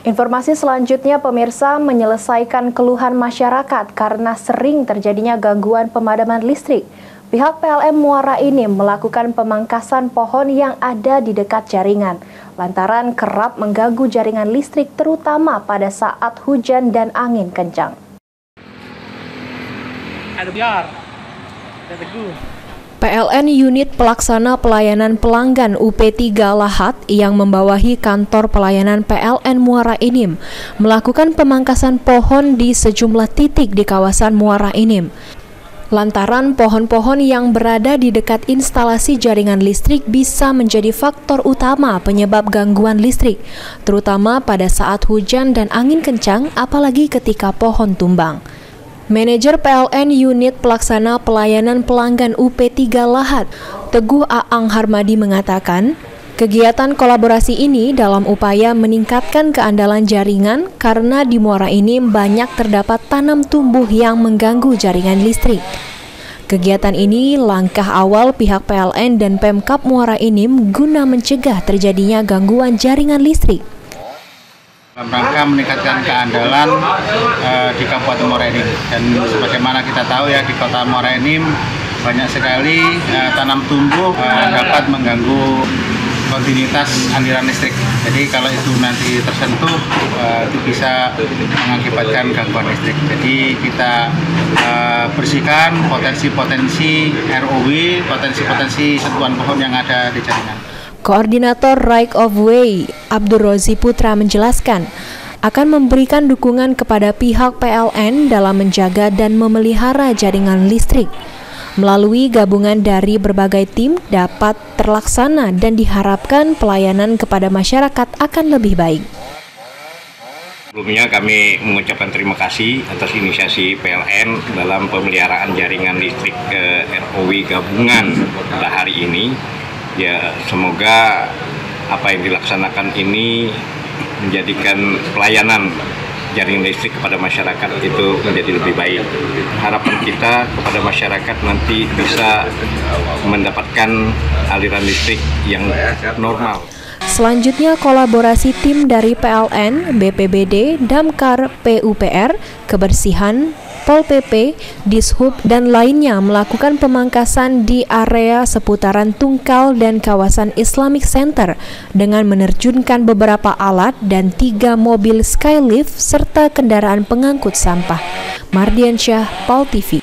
Informasi selanjutnya, pemirsa, menyelesaikan keluhan masyarakat karena sering terjadinya gangguan pemadaman listrik. Pihak PLN Muara Enim melakukan pemangkasan pohon yang ada di dekat jaringan, lantaran kerap mengganggu jaringan listrik terutama pada saat hujan dan angin kencang. PLN Unit Pelaksana Pelayanan Pelanggan UP3 Lahat yang membawahi kantor pelayanan PLN Muara Enim melakukan pemangkasan pohon di sejumlah titik di kawasan Muara Enim. Lantaran pohon-pohon yang berada di dekat instalasi jaringan listrik bisa menjadi faktor utama penyebab gangguan listrik, terutama pada saat hujan dan angin kencang, apalagi ketika pohon tumbang. Manajer PLN Unit Pelaksana Pelayanan Pelanggan UP3 Lahat, Teguh Aang Harmadi mengatakan, kegiatan kolaborasi ini dalam upaya meningkatkan keandalan jaringan karena di Muara Enim banyak terdapat tanam tumbuh yang mengganggu jaringan listrik. Kegiatan ini langkah awal pihak PLN dan Pemkab Muara Enim guna mencegah terjadinya gangguan jaringan listrik. Dalam rangka meningkatkan keandalan di Kabupaten Muara Enim, dan sebagaimana kita tahu ya, di Kota Muara Enim banyak sekali tanam tumbuh dapat mengganggu kontinuitas aliran listrik. Jadi kalau itu nanti tersentuh itu bisa mengakibatkan gangguan listrik. Jadi kita bersihkan potensi-potensi ROW, potensi-potensi sentuhan pohon yang ada di jaringan. Koordinator Right of Way, Abdur Rozi Putra menjelaskan, akan memberikan dukungan kepada pihak PLN dalam menjaga dan memelihara jaringan listrik. Melalui gabungan dari berbagai tim dapat terlaksana dan diharapkan pelayanan kepada masyarakat akan lebih baik. Sebelumnya kami mengucapkan terima kasih atas inisiasi PLN dalam pemeliharaan jaringan listrik ROW gabungan pada hari ini. Ya, semoga apa yang dilaksanakan ini menjadikan pelayanan jaringan listrik kepada masyarakat itu menjadi lebih baik. Harapan kita kepada masyarakat nanti bisa mendapatkan aliran listrik yang normal. Selanjutnya, kolaborasi tim dari PLN, BPBD, Damkar, PUPR, Kebersihan, Pol PP, Dishub, dan lainnya melakukan pemangkasan di area seputaran Tungkal dan kawasan Islamic Center dengan menerjunkan beberapa alat dan 3 mobil Skylift serta kendaraan pengangkut sampah. Mardiansyah, PAL TV.